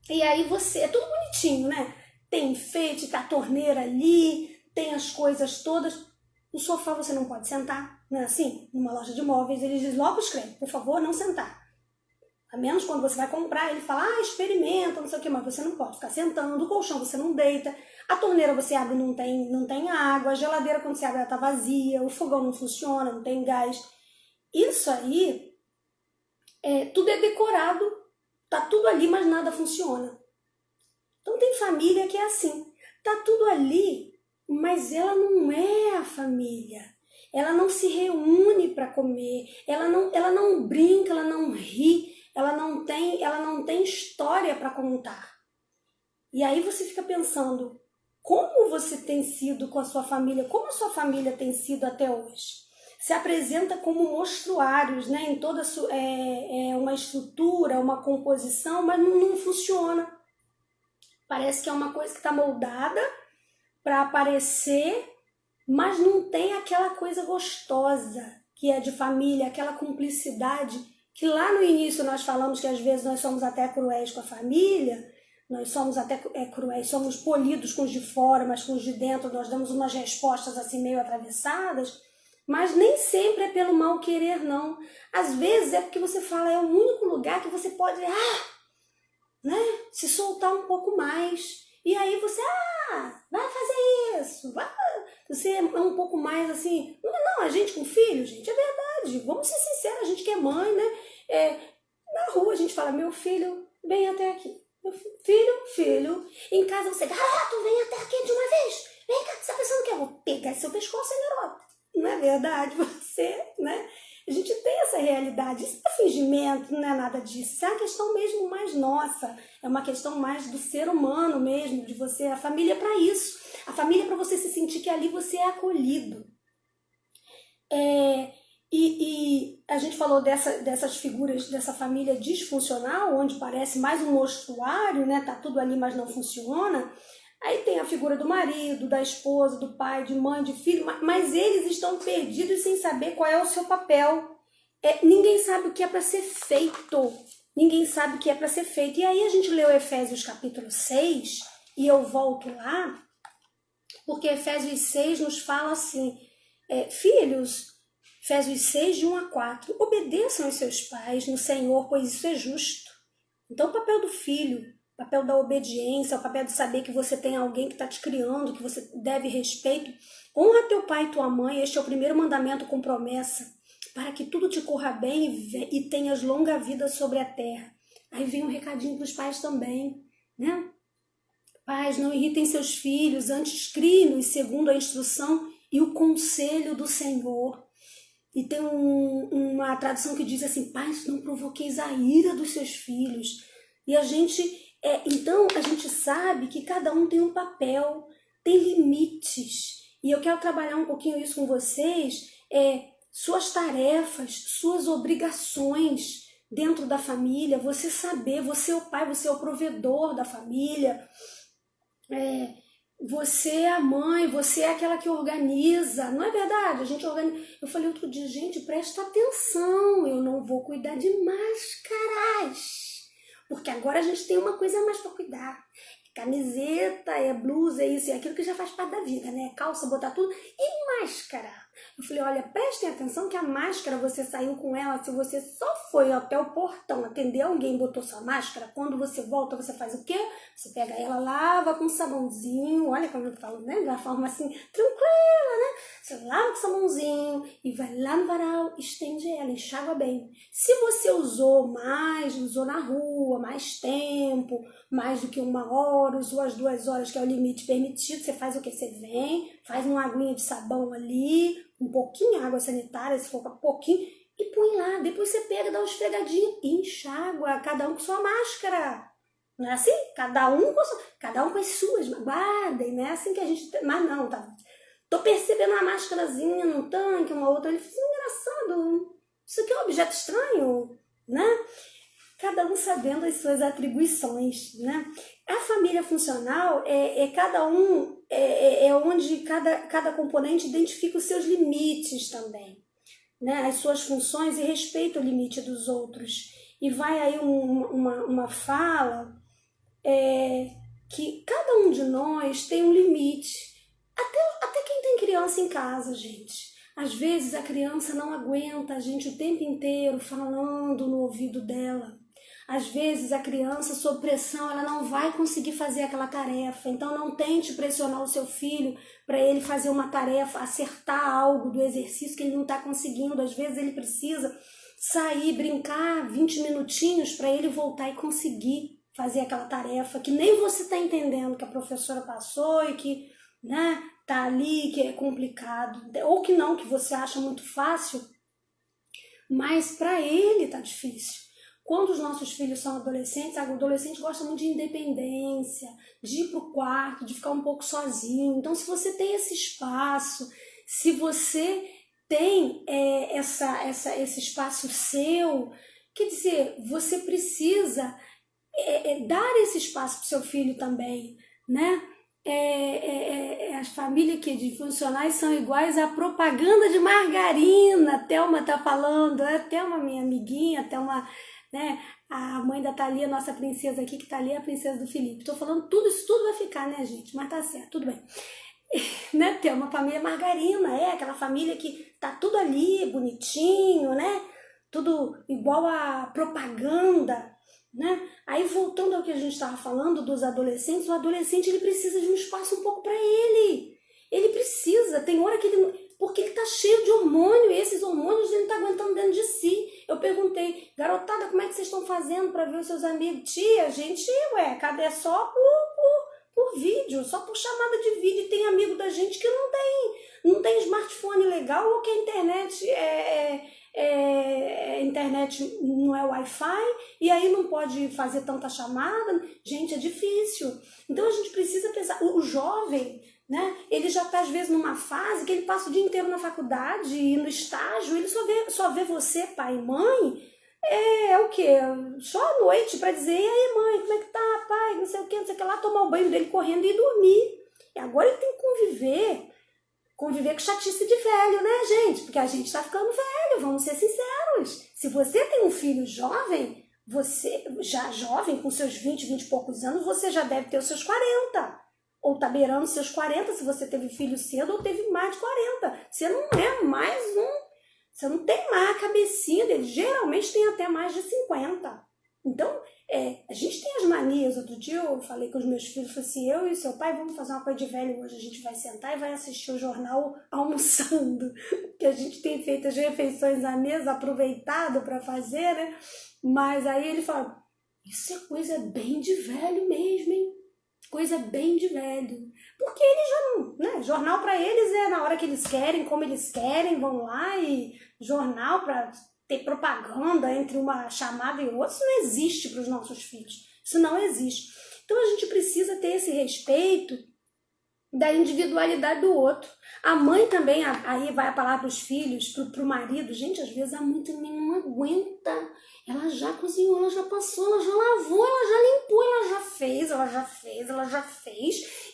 E aí é tudo bonitinho, né? Tem enfeite, tá a torneira ali, tem as coisas todas. No sofá você não pode sentar, né? Assim, numa loja de móveis, eles dizem logo escreve, por favor, não sentar. A menos quando você vai comprar, ele fala, experimenta, não sei o que, mas você não pode ficar sentando, o colchão você não deita, a torneira você abre e não tem água, a geladeira quando você abre ela tá vazia, o fogão não funciona, não tem gás. Isso aí, tudo é decorado, tá tudo ali, mas nada funciona. Então tem família que é assim, tá tudo ali, mas ela não é a família. Ela não se reúne para comer, ela não brinca, ela não ri, ela não tem história para contar. E aí você fica pensando, como você tem sido com a sua família, como a sua família tem sido até hoje? Se apresenta como monstruários, né? Em toda uma estrutura, uma composição, mas não funciona. Parece que é uma coisa que está moldada para aparecer, mas não tem aquela coisa gostosa que é de família, aquela cumplicidade, que lá no início nós falamos que às vezes nós somos até cruéis com a família, nós somos até cruéis, somos polidos com os de fora, mas com os de dentro nós damos umas respostas assim meio atravessadas, mas nem sempre é pelo mal querer, não. Às vezes é porque você fala, é o único lugar que você pode, né? Se soltar um pouco mais. E aí você, vai fazer isso, você é um pouco mais assim, não, a gente com filho, gente, é verdade, vamos ser sinceros, a gente que é mãe, né? Na rua a gente fala, meu filho, vem até aqui. Meu filho, em casa você, garoto, vem até aqui de uma vez. Vem cá, você tá pensando que eu vou pegar seu pescoço, hein, garoto? Não é verdade? Você, né? A gente tem essa realidade. Isso não é fingimento, não é nada disso. Isso é uma questão mesmo mais nossa. É uma questão mais do ser humano mesmo, de você. A família é para isso. A família é para você se sentir que ali você é acolhido. E a gente falou dessas figuras, dessa família disfuncional, onde parece mais um mostruário, né? Tá tudo ali, mas não funciona. Aí tem a figura do marido, da esposa, do pai, de mãe, de filho, mas eles estão perdidos sem saber qual é o seu papel. Ninguém sabe o que é para ser feito. Ninguém sabe o que é para ser feito. E aí a gente leu Efésios capítulo 6, e eu volto lá, porque Efésios 6 nos fala assim, filhos, Efésios 6, de 1 a 4, obedeçam aos seus pais no Senhor, pois isso é justo. Então o papel do filho, o papel da obediência, o papel de saber que você tem alguém que está te criando, que você deve respeito. Honra teu pai e tua mãe, este é o primeiro mandamento com promessa, para que tudo te corra bem e tenhas longa vida sobre a terra. Aí vem um recadinho para os pais também, né? Pais, não irritem seus filhos, antes criem-nos segundo a instrução e o conselho do Senhor. E tem uma tradução que diz assim, pais, não provoqueis a ira dos seus filhos. E a gente, então a gente sabe que cada um tem um papel, tem limites. E eu quero trabalhar um pouquinho isso com vocês, suas tarefas, suas obrigações dentro da família, você saber, você é o pai, você é o provedor da família, você é a mãe, você é aquela que organiza, não é verdade? A gente organiza. Eu falei outro dia, gente, presta atenção, eu não vou cuidar de máscaras, porque agora a gente tem uma coisa a mais para cuidar. Camiseta, blusa, isso e aquilo que já faz parte da vida, né? Calça, botar tudo. E máscara? Eu falei, olha, prestem atenção que a máscara, você saiu com ela, se você só foi até o portão atender alguém, botou sua máscara, quando você volta, você faz o quê? Você pega ela, lava com sabãozinho, olha como eu falo, né? De uma forma assim, tranquila, né? Você lava com sabãozinho e vai lá no varal, estende ela, enxágua bem. Se você usou na rua, mais tempo, mais do que 1 hora, usou as 2 horas, que é o limite permitido, você faz o que? Você vem, faz uma aguinha de sabão ali, um pouquinho de água sanitária, se for um pouquinho, e põe lá. Depois você pega, dá uma esfregadinha e enxágua, cada um com sua máscara. Não é assim? Cada um com as suas, guardem, não é assim que a gente... Mas não, tá... Tô percebendo uma máscarazinha num tanque, uma outra, ele fez engraçado, isso aqui é um objeto estranho, né? Cada um sabendo as suas atribuições, né? A família funcional cada um, onde cada componente identifica os seus limites também, né? As suas funções e respeita o limite dos outros. E vai aí uma fala que cada um de nós tem um limite. Até quem tem criança em casa, gente. Às vezes a criança não aguenta a gente o tempo inteiro falando no ouvido dela. Às vezes a criança, sob pressão, ela não vai conseguir fazer aquela tarefa. Então não tente pressionar o seu filho para ele fazer uma tarefa, acertar algo do exercício que ele não está conseguindo. Às vezes ele precisa sair, brincar 20 minutinhos para ele voltar e conseguir fazer aquela tarefa que nem você está entendendo que a professora passou e que, né, tá ali, que é complicado. Ou que não, que você acha muito fácil, mas para ele tá difícil. Quando os nossos filhos são adolescentes, o adolescente gosta muito de independência, de ir para o quarto, de ficar um pouco sozinho. Então, se você tem esse espaço, se você tem esse espaço seu, quer dizer, você precisa dar esse espaço para o seu filho também, né? As famílias que disfuncionais são iguais à propaganda de margarina. A Thelma está falando, a Thelma, minha amiguinha, a Thelma... Né? A mãe da Thalia, nossa princesa aqui, que tá ali é a princesa do Felipe. Estou falando tudo, isso tudo vai ficar, né, gente? Mas tá certo, tudo bem. Né? Tem uma família margarina, aquela família que tá tudo ali, bonitinho, né? Tudo igual a propaganda, né? Aí voltando ao que a gente estava falando dos adolescentes, o adolescente ele precisa de um espaço um pouco para ele. Ele precisa, tem hora que ele... Porque ele tá cheio de hormônio e esses hormônios ele não tá aguentando dentro de si. Eu perguntei, garotada, como é que vocês estão fazendo para ver os seus amigos? Tia, gente, cadê? É só por vídeo, só por chamada de vídeo. E tem amigo da gente que não tem smartphone legal ou que a internet não é Wi-Fi e aí não pode fazer tanta chamada. Gente, é difícil. Então a gente precisa pensar, o jovem, né, ele já está às vezes numa fase que ele passa o dia inteiro na faculdade e no estágio, ele só vê você, pai e mãe, o quê? Só à noite para dizer, e aí mãe, como é que tá, pai, não sei o que, lá, tomar o banho dele correndo e dormir. E agora ele tem que conviver com chatice de velho, né, gente? Porque a gente tá ficando velho, vamos ser sinceros. Se você tem um filho jovem, você já jovem, com seus 20 e poucos anos, você já deve ter os seus 40. Ou tá beirando seus 40, se você teve filho cedo ou teve mais de 40. Você não é mais você não tem mais a cabecinha dele. Geralmente tem até mais de 50. Então, a gente tem as manias. Outro dia eu falei com os meus filhos, falei assim, eu e seu pai vamos fazer uma coisa de velho hoje. A gente vai sentar e vai assistir o jornal almoçando. Porque a gente tem feito as refeições à mesa, aproveitado para fazer, né? Mas aí ele fala, isso é coisa bem de velho mesmo, hein? Coisa bem de velho. Porque eles já não, né? Jornal para eles é na hora que eles querem, como eles querem, vão lá e jornal para ter propaganda entre uma chamada e outra, isso não existe para os nossos filhos. Isso não existe. Então a gente precisa ter esse respeito da individualidade do outro. A mãe também, aí vai a palavra para os filhos, para o marido. Gente, às vezes a mãe também não aguenta. Ela já cozinhou, ela já passou, ela já lavou, ela já limpou, ela já fez.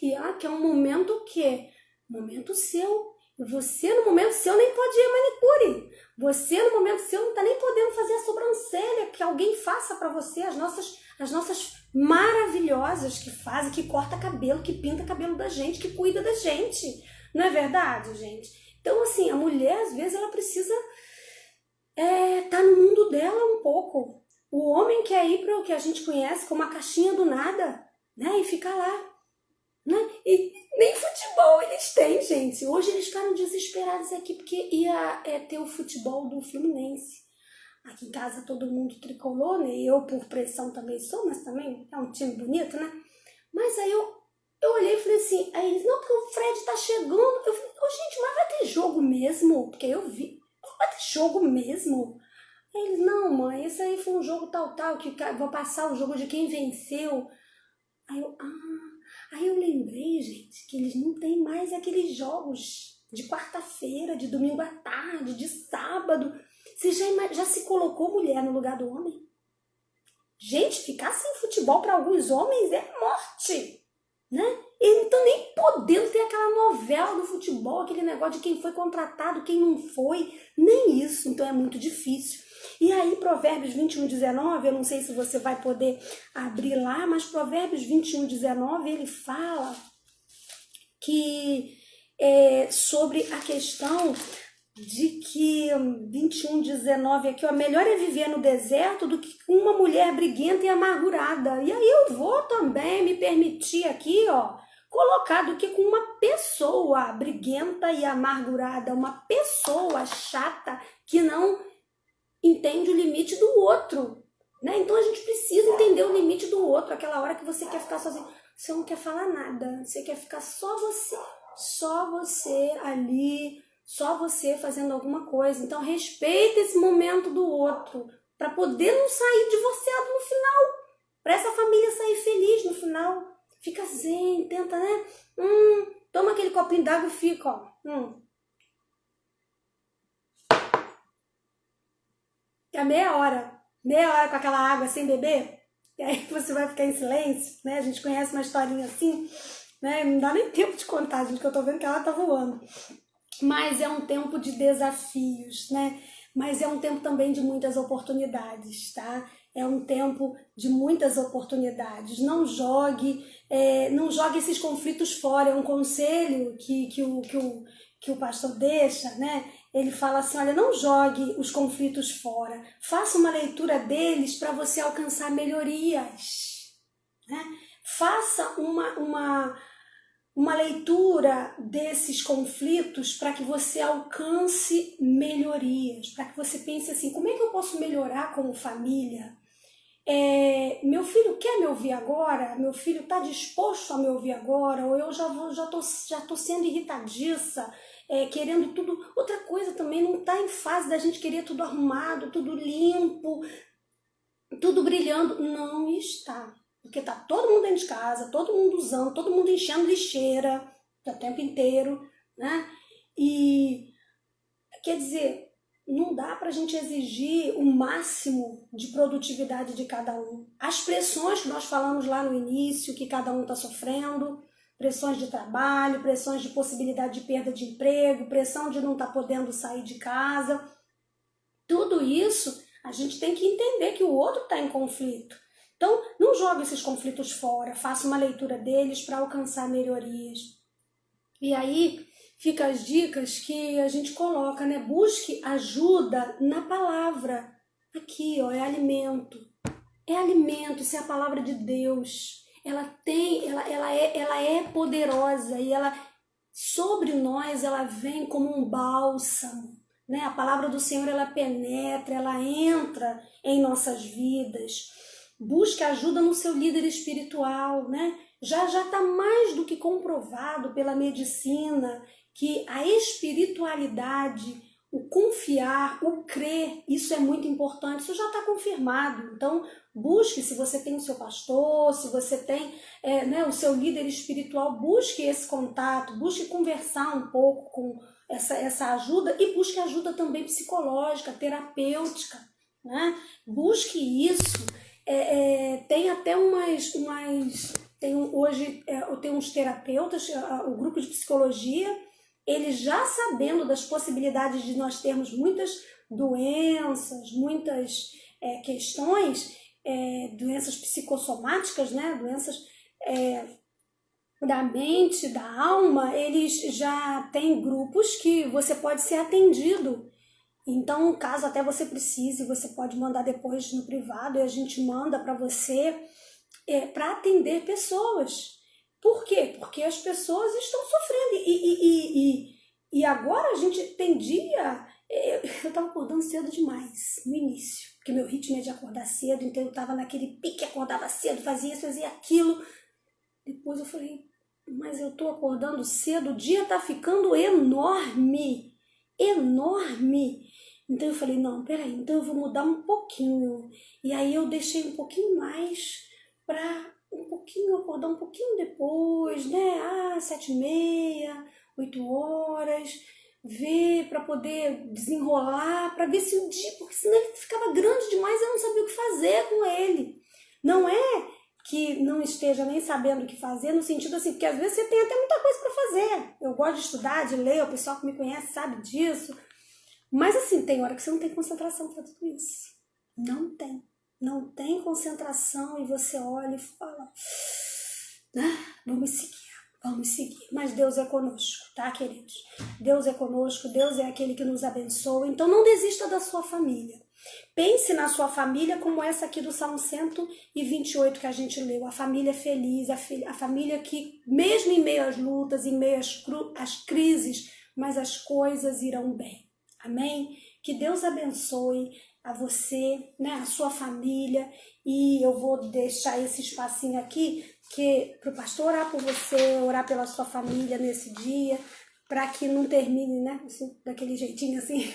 E ela quer um momento o quê? Momento seu. Você, no momento seu, nem pode ir a manicure. Você, no momento seu, não está nem podendo fazer a sobrancelha, que alguém faça para você, as nossas maravilhosas que fazem, que corta cabelo, que pinta cabelo da gente, que cuida da gente. Não é verdade, gente? Então, assim, a mulher, às vezes, ela precisa tá no mundo dela um pouco. O homem quer ir para o que a gente conhece como a caixinha do nada, né? E ficar lá, né? E nem futebol eles têm, gente. Hoje eles ficaram desesperados aqui porque ia ter o futebol do Fluminense. Aqui em casa todo mundo tricolor, né? Eu por pressão também sou, mas também é um time bonito, né? Mas aí eu olhei e falei assim, aí eles, não, porque o Fred tá chegando. Eu falei, gente, mas vai ter jogo mesmo? Porque eu vi, vai ter jogo mesmo? Aí eles, não mãe, esse aí foi um jogo tal, que vou passar o jogo de quem venceu. Aí eu lembrei, gente, que eles não têm mais aqueles jogos de quarta-feira, de domingo à tarde, de sábado. Você já se colocou mulher no lugar do homem? Gente, ficar sem futebol para alguns homens é morte, né? Eles não estão nem podendo ter aquela novela do futebol, aquele negócio de quem foi contratado, quem não foi, nem isso. Então é muito difícil. E aí Provérbios 21:19, eu não sei se você vai poder abrir lá, mas Provérbios 21:19, ele fala que sobre a questão de que 21:19 aqui, ó, melhor é viver no deserto do que com uma mulher briguenta e amargurada. E aí eu vou também me permitir aqui, ó, colocar do que com uma pessoa briguenta e amargurada, uma pessoa chata que não entende o limite do outro, né? Então a gente precisa entender o limite do outro, aquela hora que você quer ficar sozinho, você não quer falar nada, você quer ficar só você ali, só você fazendo alguma coisa. Então respeita esse momento do outro, para poder não sair divorciado no final, para essa família sair feliz no final. Fica zen, tenta, né? Toma aquele copinho d'água e fica, ó. É meia hora com aquela água sem beber, e aí você vai ficar em silêncio, né? A gente conhece uma historinha assim, né? Não dá nem tempo de contar, gente, que eu tô vendo que ela tá voando. Mas é um tempo de desafios, né? Mas é um tempo também de muitas oportunidades, tá? É um tempo de muitas oportunidades. Não jogue esses conflitos fora. É um conselho que o pastor deixa, né? ele fala assim, olha, não jogue os conflitos fora, faça uma leitura deles para você alcançar melhorias, né? Faça uma leitura desses conflitos para que você alcance melhorias, para que você pense assim, como é que eu posso melhorar como família? Meu filho quer me ouvir agora? Meu filho está disposto a me ouvir agora? Ou eu já tô sendo irritadiça, querendo tudo. Outra coisa também, não está em fase da gente querer tudo arrumado, tudo limpo, tudo brilhando. Não está. Porque está todo mundo dentro de casa, todo mundo usando, todo mundo enchendo lixeira o tempo inteiro, né? E, quer dizer, não dá para a gente exigir o máximo de produtividade de cada um. As pressões que nós falamos lá no início, que cada um está sofrendo, pressões de trabalho, pressões de possibilidade de perda de emprego, pressão de não estar podendo sair de casa, tudo isso a gente tem que entender que o outro está em conflito. Então, não jogue esses conflitos fora, faça uma leitura deles para alcançar melhorias. E aí, fica as dicas que a gente coloca, né? Busque ajuda na palavra. Aqui, ó, é alimento. É alimento, isso é a palavra de Deus. Ela é poderosa e ela, sobre nós, ela vem como um bálsamo, né? A palavra do Senhor, ela penetra, ela entra em nossas vidas. Busque ajuda no seu líder espiritual, né? Já está mais do que comprovado pela medicina que a espiritualidade, o confiar, o crer, isso é muito importante, isso já está confirmado. Então, busque, se você tem o seu pastor, se você tem o seu líder espiritual, busque esse contato, busque conversar um pouco com essa ajuda e busque ajuda também psicológica, terapêutica, né? Busque isso. Tem até hoje tem uns terapeutas, o grupo de psicologia, eles já sabendo das possibilidades de nós termos muitas doenças, muitas questões, doenças psicossomáticas, né? Doenças da mente, da alma, eles já têm grupos que você pode ser atendido. Então, caso até você precise, você pode mandar depois no privado e a gente manda para você para atender pessoas. Por quê? Porque as pessoas estão sofrendo e agora a gente tem dia... Eu estava acordando cedo demais no início, porque meu ritmo é de acordar cedo, então eu estava naquele pique, acordava cedo, fazia isso, fazia aquilo. Depois eu falei, mas eu estou acordando cedo, o dia está ficando enorme, enorme. Então eu falei, não, peraí, então eu vou mudar um pouquinho. E aí eu deixei um pouquinho mais para acordar um pouquinho depois, né? 7h30, 8h, ver para poder desenrolar, para ver se o dia, porque senão ele ficava grande demais e eu não sabia o que fazer com ele. Não é que não esteja nem sabendo o que fazer, no sentido assim, porque às vezes você tem até muita coisa para fazer. Eu gosto de estudar, de ler, o pessoal que me conhece sabe disso. Mas assim, tem hora que você não tem concentração para tudo isso. Não tem. Não tem concentração e você olha e fala, vamos seguir. Mas Deus é conosco, tá, queridos? Deus é conosco, Deus é aquele que nos abençoa. Então não desista da sua família. Pense na sua família como essa aqui do Salmo 128 que a gente leu. A família feliz, a família que, mesmo em meio às lutas, em meio às crises, mas as coisas irão bem. Amém? Que Deus abençoe a você, né, a sua família. E eu vou deixar esse espacinho aqui para o pastor orar por você, orar pela sua família nesse dia, para que não termine, né, assim, daquele jeitinho assim.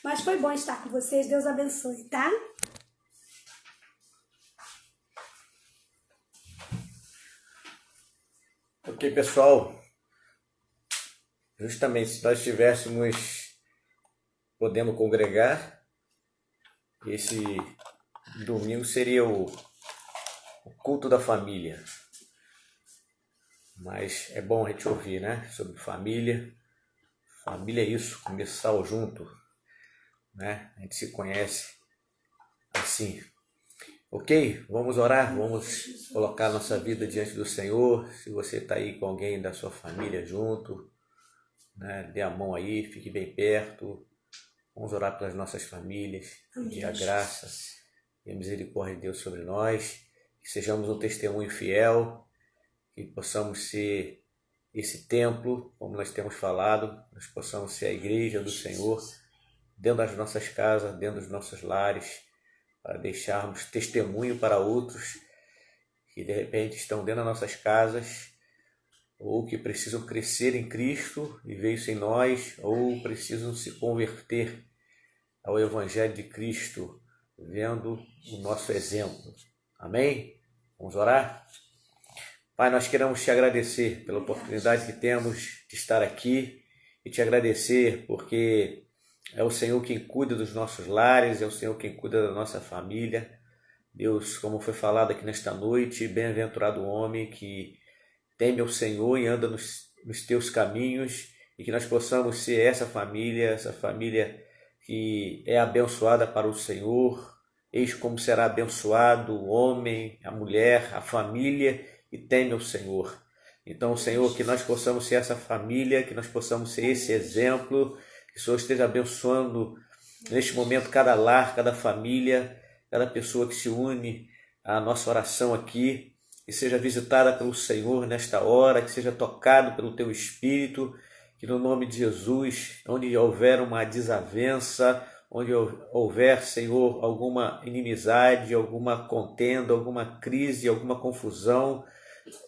Mas foi bom estar com vocês. Deus abençoe, tá? Ok, pessoal. Justamente, se nós estivéssemos podendo congregar, esse domingo seria o culto da família. Mas é bom a gente ouvir, né? Sobre família. Família é isso, começar junto, né? A gente se conhece assim. Ok? Vamos orar, vamos colocar nossa vida diante do Senhor. Se você está aí com alguém da sua família junto, né? Dê a mão aí, fique bem perto. Vamos orar pelas nossas famílias, pedir a Amém. graça e a misericórdia de Deus sobre nós, que sejamos um testemunho fiel, que possamos ser esse templo, como nós temos falado, nós possamos ser a igreja do Senhor, dentro das nossas casas, dentro dos nossos lares, para deixarmos testemunho para outros que de repente estão dentro das nossas casas, ou que precisam crescer em Cristo e ver isso em nós, ou precisam se converter ao Evangelho de Cristo, vendo o nosso exemplo. Amém? Vamos orar? Pai, nós queremos te agradecer pela oportunidade que temos de estar aqui e te agradecer porque é o Senhor quem cuida dos nossos lares, é o Senhor quem cuida da nossa família. Deus, como foi falado aqui nesta noite, bem-aventurado o homem que teme ao Senhor e anda nos teus caminhos, e que nós possamos ser essa família que é abençoada para o Senhor. Eis como será abençoado o homem, a mulher, a família que teme ao Senhor. Então, Senhor, que nós possamos ser essa família, que nós possamos ser esse exemplo, que o Senhor esteja abençoando neste momento cada lar, cada família, cada pessoa que se une à nossa oração aqui, que seja visitada pelo Senhor nesta hora, que seja tocado pelo Teu Espírito, que no nome de Jesus, onde houver uma desavença, onde houver, Senhor, alguma inimizade, alguma contenda, alguma crise, alguma confusão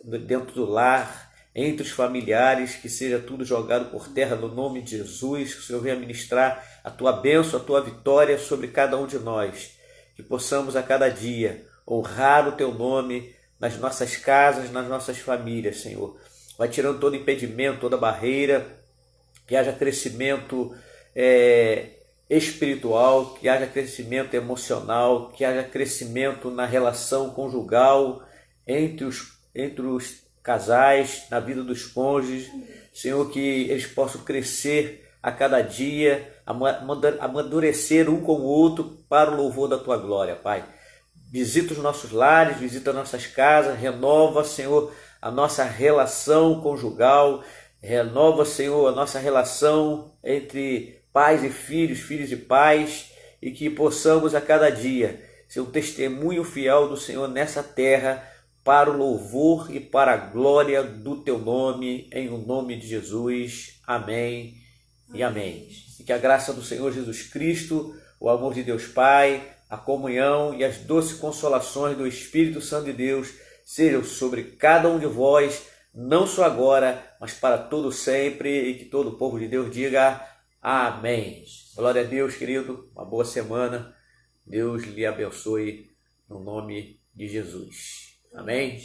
dentro do lar, entre os familiares, que seja tudo jogado por terra no nome de Jesus, que o Senhor venha ministrar a Tua bênção, a Tua vitória sobre cada um de nós, que possamos a cada dia honrar o Teu nome nas nossas casas, nas nossas famílias, Senhor. Vai tirando todo impedimento, toda barreira, que haja crescimento espiritual, que haja crescimento emocional, que haja crescimento na relação conjugal, entre os casais, na vida dos cônjuges, Senhor, que eles possam crescer a cada dia, amadurecer um com o outro para o louvor da Tua glória, Pai. Visita os nossos lares, visita nossas casas, renova, Senhor, a nossa relação conjugal, renova, Senhor, a nossa relação entre pais e filhos, filhos e pais, e que possamos a cada dia ser um testemunho fiel do Senhor nessa terra, para o louvor e para a glória do Teu nome, em o nome de Jesus. Amém e amém. E que a graça do Senhor Jesus Cristo, o amor de Deus Pai, a comunhão e as doces consolações do Espírito Santo de Deus sejam sobre cada um de vós, não só agora, mas para todo sempre, e que todo o povo de Deus diga amém. Glória a Deus, querido, uma boa semana, Deus lhe abençoe no nome de Jesus. Amém?